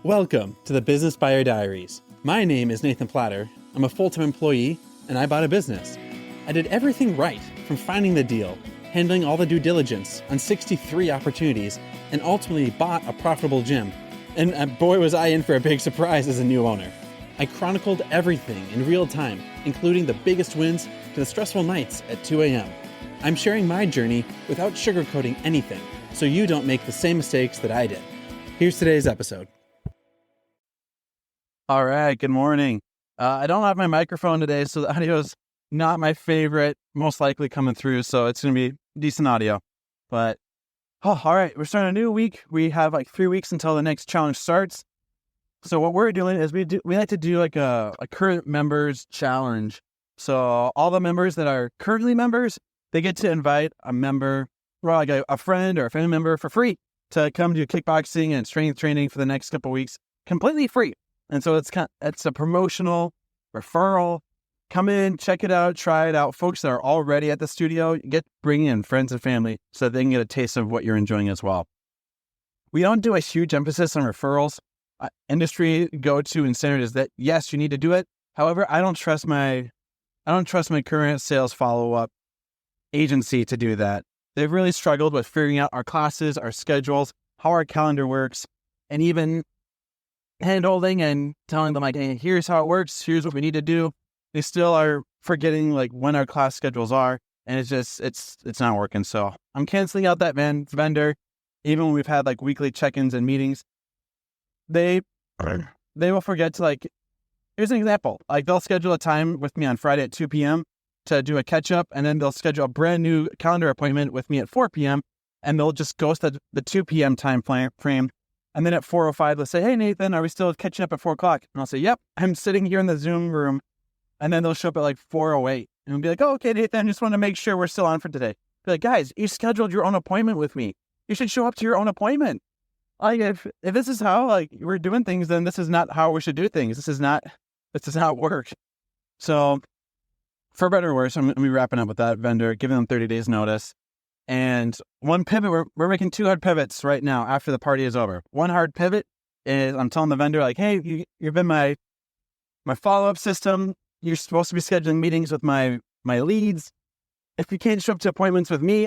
Welcome to the Business Buyer Diaries. My name is Nathan Platter. I'm a full-time employee, and I bought a business. I did everything right, from finding the deal, handling all the due diligence on 63 opportunities, and ultimately bought a profitable gym. And boy, was I in for a big surprise as a new owner. I chronicled everything in real time, including the biggest wins to the stressful nights at 2 a.m. I'm sharing my journey without sugarcoating anything, so you don't make the same mistakes that I did. Here's today's episode. All right, good morning. I don't have my microphone today, so the audio is not my favorite, most likely coming through, so it's going to be decent audio. But, all right, we're starting a new week. We have like 3 weeks until the next challenge starts. So what we're doing is we like to do like a current members challenge. So all the members that are currently members, they get to invite a member, or like a friend or a family member for free to come do kickboxing and strength training for the next couple of weeks, completely free. And so it's a promotional referral. Come in, check it out, try it out. Folks that are already at the studio, bring in friends and family so that they can get a taste of what you're enjoying as well. We don't do a huge emphasis on referrals. Industry go-to and standard is that yes, you need to do it. However, I don't trust my current sales follow-up agency to do that. They've really struggled with figuring out our classes, our schedules, how our calendar works, and even hand-holding and telling them like, hey, here's how it works, here's what we need to do. They still are forgetting like when our class schedules are, and it's not working. So I'm canceling out that vendor. Even when we've had like weekly check-ins and meetings, they will forget to like, here's an example. Like they'll schedule a time with me on Friday at 2 p.m. to do a catch-up, and then they'll schedule a brand new calendar appointment with me at 4 p.m. and they'll just ghost the 2 p.m. time frame. And then at 4:05, they'll say, hey, Nathan, are we still catching up at 4 o'clock? And I'll say, yep, I'm sitting here in the Zoom room. And then they'll show up at like 4:08. And I'll be like, oh, okay, Nathan, I just want to make sure we're still on for today. Be like, guys, you scheduled your own appointment with me. You should show up to your own appointment. Like, if this is how like we're doing things, then this is not how we should do things. This does not work. So for better or worse, I'm going to be wrapping up with that vendor, giving them 30 days notice. And one pivot, we're making 2 hard pivots right now after the party is over. One hard pivot is I'm telling the vendor like, hey, you've been my follow-up system. You're supposed to be scheduling meetings with my leads. If you can't show up to appointments with me,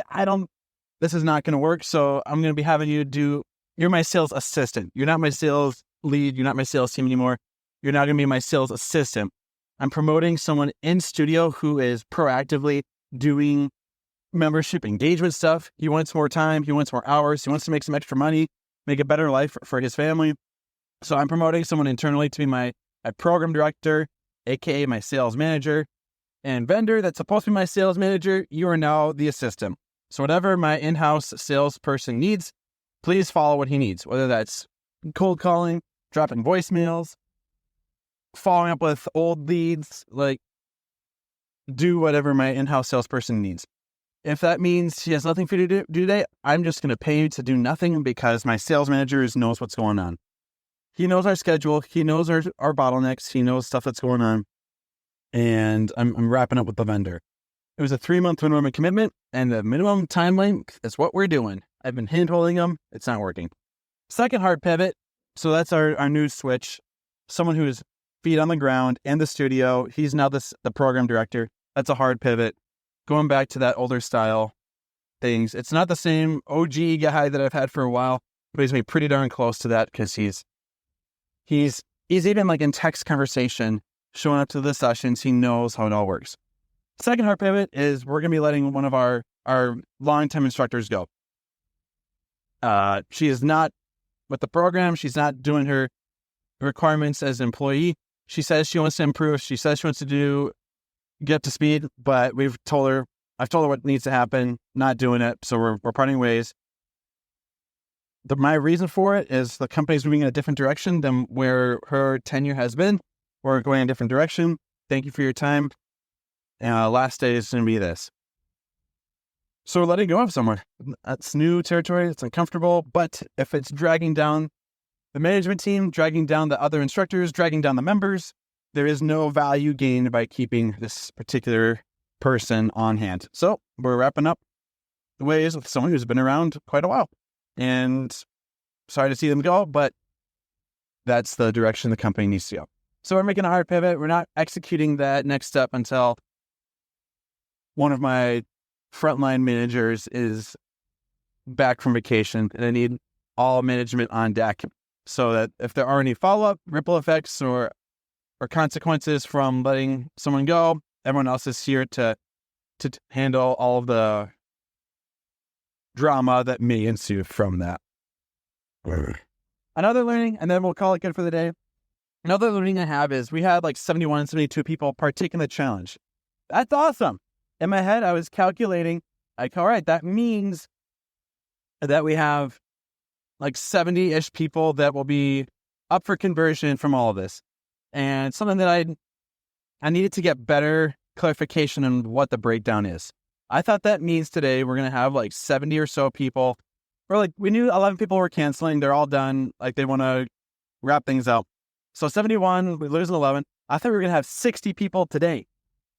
this is not going to work. So I'm going to be having you you're my sales assistant. You're not my sales lead. You're not my sales team anymore. You're now going to be my sales assistant. I'm promoting someone in studio who is proactively doing membership engagement stuff. He wants more time. He wants more hours. He wants to make some extra money, make a better life for his family. So I'm promoting someone internally to be my program director, aka my sales manager. And vendor that's supposed to be my sales manager, you are now the assistant. So whatever my in-house salesperson needs, please follow what he needs, whether that's cold calling, dropping voicemails, following up with old leads, like do whatever my in-house salesperson needs. If that means he has nothing for you to do today, I'm just going to pay you to do nothing because my sales manager knows what's going on. He knows our schedule. He knows our bottlenecks. He knows stuff that's going on. And I'm wrapping up with the vendor. It was a 3-month minimum commitment, and the minimum time length is what we're doing. I've been hand-holding them. It's not working. Second hard pivot. So that's our new switch. Someone who is feet on the ground in the studio. He's now the program director. That's a hard pivot. Going back to that older style things. It's not the same OG guy that I've had for a while, but he's made pretty darn close to that because he's even like in text conversation, showing up to the sessions. He knows how it all works. Second hard pivot is we're going to be letting one of our longtime instructors go. She is not with the program. She's not doing her requirements as an employee. She says she wants to improve. She says she wants to get up to speed, but I've told her what needs to happen, not doing it. So we're parting ways. My reason for it is the company's moving in a different direction than where her tenure has been. We're going in a different direction. Thank you for your time. Last day is going to be this. So we're letting go of someone. That's new territory. It's uncomfortable. But if it's dragging down the management team, dragging down the other instructors, dragging down the members, there is no value gained by keeping this particular person on hand. So we're wrapping up the ways with someone who's been around quite a while. And sorry to see them go, but that's the direction the company needs to go. So we're making a hard pivot. We're not executing that next step until one of my frontline managers is back from vacation, and I need all management on deck so that if there are any follow-up ripple effects or consequences from letting someone go, everyone else is here to handle all of the drama that may ensue from that. Another learning, and then we'll call it good for the day. Another learning I have is we had like 71, 72 people partake in the challenge. That's awesome. In my head, I was calculating, like, all right, that means that we have like 70-ish people that will be up for conversion from all of this. And something that I needed to get better clarification on what the breakdown is. I thought that means today we're going to have like 70 or so people, or like we knew 11 people were canceling. They're all done. Like they want to wrap things up. So 71, we lose 11. I thought we were going to have 60 people today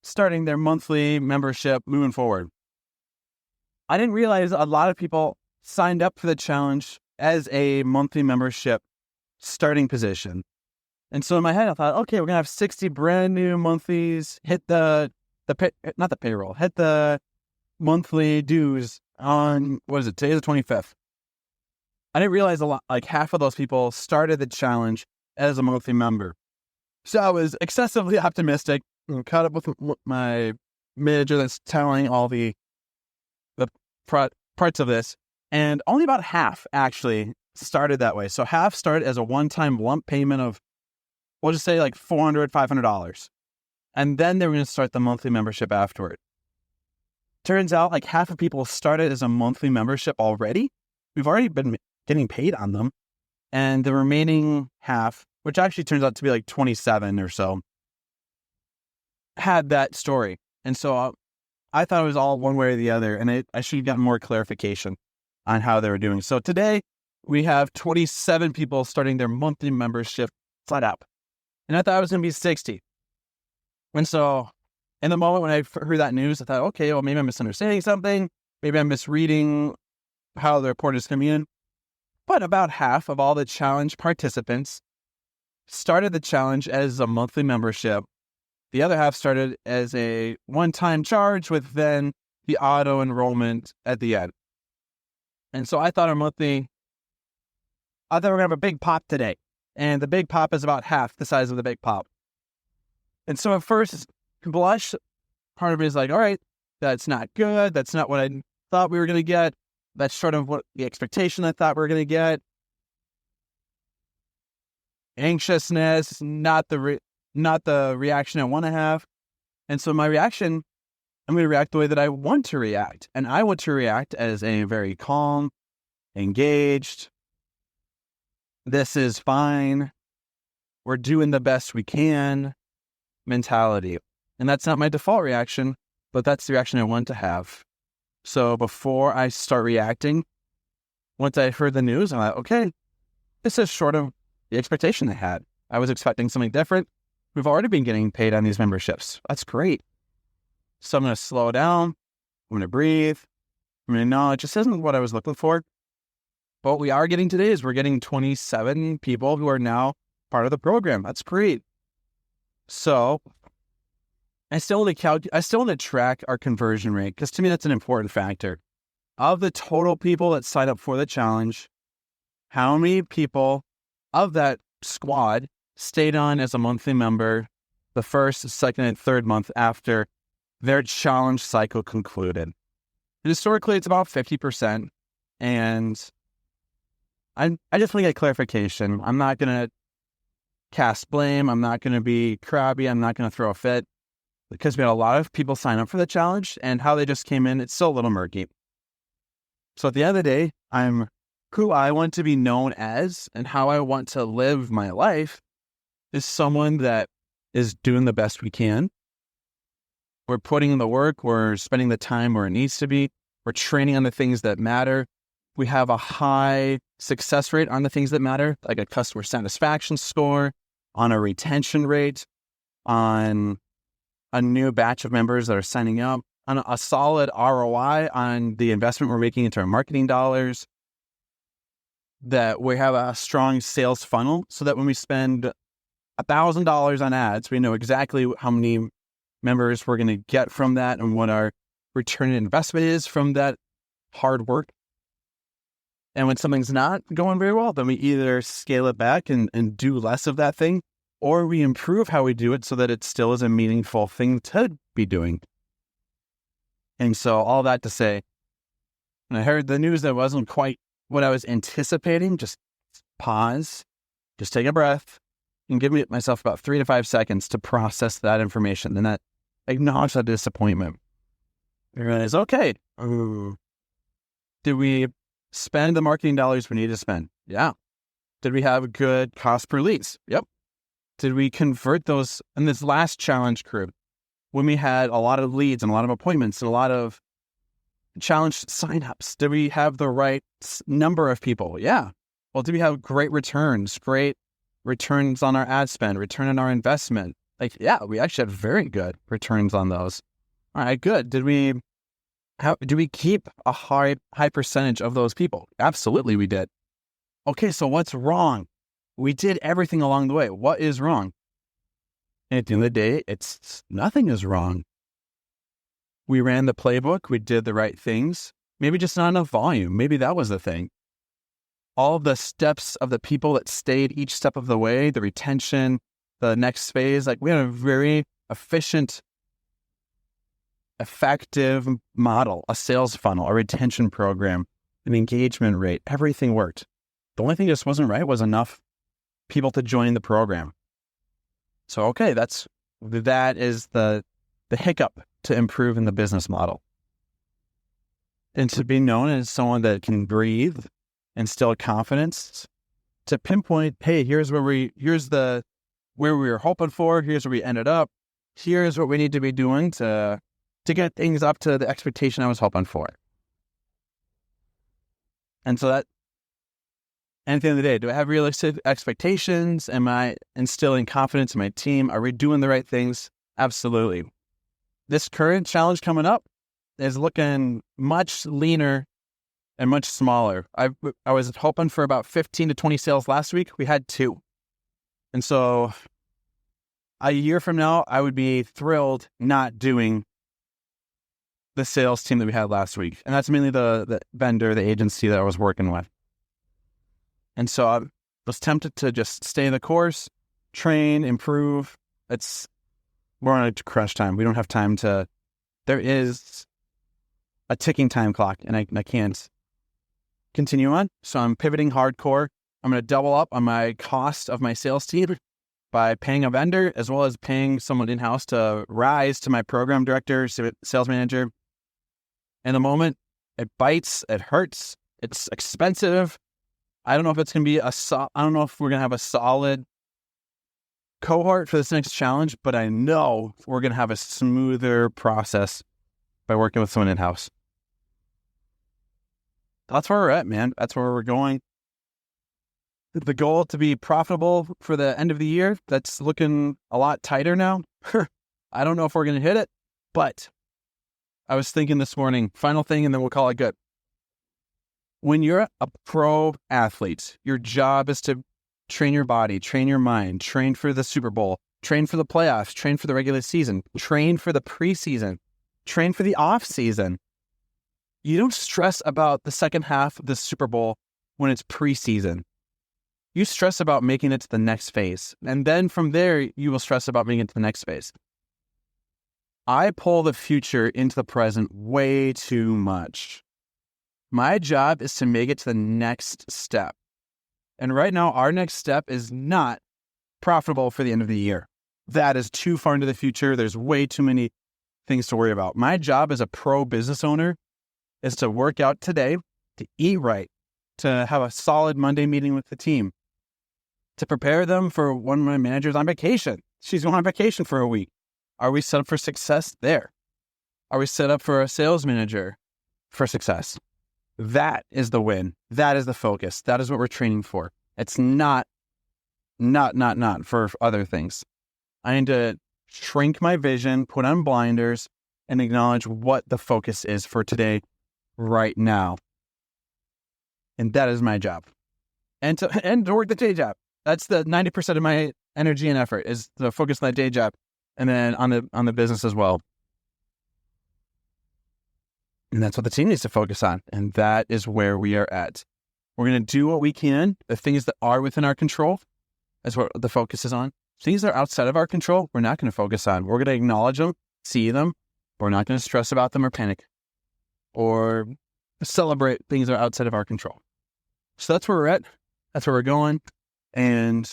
starting their monthly membership moving forward. I didn't realize a lot of people signed up for the challenge as a monthly membership starting position. And so in my head, I thought, okay, we're going to have 60 brand new monthlies hit not the payroll, hit the monthly dues on, today's the 25th. I didn't realize a lot, like half of those people started the challenge as a monthly member. So I was excessively optimistic and caught up with my manager that's telling all the parts of this. And only about half actually started that way. So half started as a one-time lump payment of, we'll just say like $400, $500. And then they were going to start the monthly membership afterward. Turns out like half of people started as a monthly membership already. We've already been getting paid on them. And the remaining half, which actually turns out to be like 27 or so, had that story. And so I thought it was all one way or the other. And I should have gotten more clarification on how they were doing. So today we have 27 people starting their monthly membership flat out. And I thought it was going to be 60. And so in the moment when I heard that news, I thought, okay, well, maybe I'm misunderstanding something. Maybe I'm misreading how the report is coming in. But about half of all the challenge participants started the challenge as a monthly membership. The other half started as a one-time charge with then the auto enrollment at the end. And so I thought we were going to have a big pop today. And the big pop is about half the size of the big pop. And so at first blush, part of me is like, all right, that's not good. That's not what I thought we were going to get. That's sort of what the expectation I thought we were going to get. Anxiousness, not the reaction I want to have. And so my reaction, I'm going to react the way that I want to react. And I want to react as a very calm, engaged, this is fine, we're doing the best we can mentality. And that's not my default reaction, but that's the reaction I want to have. So before I start reacting, once I heard the news, I'm like, okay, this is short of the expectation I had. I was expecting something different. We've already been getting paid on these memberships. That's great. So I'm going to slow down. I'm going to breathe. I'm going to know it just isn't what I was looking for. But what we are getting today is we're getting 27 people who are now part of the program. That's great. So I still want to track our conversion rate because to me that's an important factor. Of the total people that sign up for the challenge, how many people of that squad stayed on as a monthly member the first, second, and third month after their challenge cycle concluded? And historically, it's about 50%. And I just want to get clarification. I'm not going to cast blame. I'm not going to be crabby. I'm not going to throw a fit because we had a lot of people sign up for the challenge and how they just came in, it's still a little murky. So at the end of the day, I'm who I want to be known as and how I want to live my life is someone that is doing the best we can. We're putting in the work. We're spending the time where it needs to be. We're training on the things that matter. We have a high success rate on the things that matter, like a customer satisfaction score, on a retention rate, on a new batch of members that are signing up, on a solid ROI on the investment we're making into our marketing dollars. that we have a strong sales funnel so that when we spend $1,000 on ads, we know exactly how many members we're going to get from that and what our return on investment is from that hard work. And when something's not going very well, then we either scale it back and do less of that thing, or we improve how we do it so that it still is a meaningful thing to be doing. And so all that to say, when I heard the news that wasn't quite what I was anticipating, just pause, just take a breath, and give myself about 3 to 5 seconds to process that information and that acknowledge that disappointment. I realize, okay, did we spend the marketing dollars we need to spend? Yeah. Did we have a good cost per leads? Yep. Did we convert those in this last challenge crew when we had a lot of leads and a lot of appointments and a lot of challenge signups? Did we have the right number of people? Yeah. Well, did we have great returns on our ad spend, return on our investment? Like, yeah, we actually had very good returns on those. All right, good. Do we keep a high percentage of those people? Absolutely, we did. Okay, so what's wrong? We did everything along the way. What is wrong? And at the end of the day, nothing is wrong. We ran the playbook. We did the right things. Maybe just not enough volume. Maybe that was the thing. All of the steps of the people that stayed each step of the way, the retention, the next phase, like we had a very efficient, effective model, a sales funnel, a retention program, an engagement rate. Everything worked. The only thing just wasn't right was enough people to join the program. So, okay, that is the hiccup to improve in the business model. And to be known as someone that can breathe, instill confidence, to pinpoint, hey, here's where we were hoping for, here's where we ended up, here's what we need to be doing to get things up to the expectation I was hoping for. And so at the end of the day, do I have realistic expectations? Am I instilling confidence in my team? Are we doing the right things? Absolutely. This current challenge coming up is looking much leaner and much smaller. I was hoping for about 15 to 20 sales last week. We had 2. And so a year from now, I would be thrilled not doing the sales team that we had last week. And that's mainly the vendor, the agency that I was working with. And so I was tempted to just stay the course, train, improve. We're on a crunch time. We don't have time there is a ticking time clock and I can't continue on. So I'm pivoting hardcore. I'm going to double up on my cost of my sales team by paying a vendor as well as paying someone in-house to rise to my program director, sales manager. In the moment, it bites, it hurts, it's expensive. I don't know if it's going to be I don't know if we're going to have a solid cohort for this next challenge, but I know we're going to have a smoother process by working with someone in-house. That's where we're at, man. That's where we're going. The goal to be profitable for the end of the year, that's looking a lot tighter now. I don't know if we're going to hit it, but I was thinking this morning, final thing, and then we'll call it good. When you're a pro athlete, your job is to train your body, train your mind, train for the Super Bowl, train for the playoffs, train for the regular season, train for the preseason, train for the off season. You don't stress about the second half of the Super Bowl when it's preseason. You stress about making it to the next phase. And then from there, you will stress about making it to the next phase. I pull the future into the present way too much. My job is to make it to the next step. And right now, our next step is not profitable for the end of the year. That is too far into the future. There's way too many things to worry about. My job as a pro business owner is to work out today, to eat right, to have a solid Monday meeting with the team, to prepare them for one of my managers on vacation. She's going on vacation for a week. Are we set up for success there? Are we set up for a sales manager for success? That is the win. That is the focus. That is what we're training for. It's not for other things. I need to shrink my vision, put on blinders, and acknowledge what the focus is for today, right now. And that is my job. and to work the day job. That's the 90% of my energy and effort is to focus on that day job, and then on the business as well. And that's what the team needs to focus on. And that is where we are at. We're going to do what we can. The things that are within our control, that's what the focus is on. Things that are outside of our control, we're not going to focus on. We're going to acknowledge them, see them. We're not going to stress about them or panic or celebrate things that are outside of our control. So that's where we're at. That's where we're going. And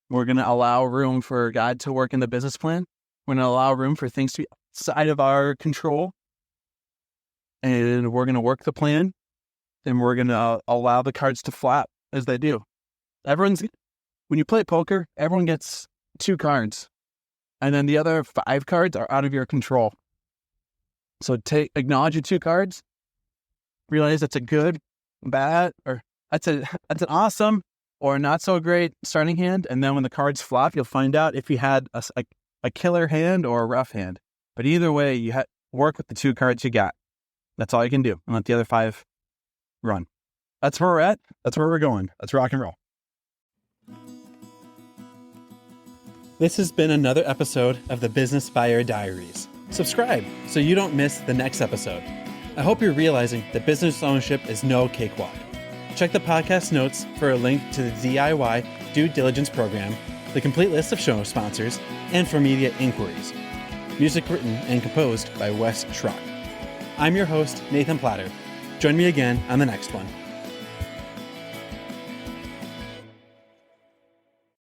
we're going to allow room for God to work in the business plan. We're going to allow room for things to be outside of our control. And we're going to work the plan. And we're going to allow the cards to flap as they do. When you play poker, everyone gets 2 cards. And then the other 5 cards are out of your control. So acknowledge your 2 cards. Realize that's a good, bad, or that's an awesome or not so great starting hand. And then when the cards flop, you'll find out if you had a killer hand or a rough hand. But either way, you work with the 2 cards you got. That's all you can do. And let the other 5 run. That's where we're at. That's where we're going. Let's rock and roll. This has been another episode of the Business Buyer Diaries. Subscribe so you don't miss the next episode. I hope you're realizing that business ownership is no cakewalk. Check the podcast notes for a link to the DIY Due Diligence program, the complete list of show sponsors, and for media inquiries. Music written and composed by Wes Schrock. I'm your host, Nathan Platter. Join me again on the next one.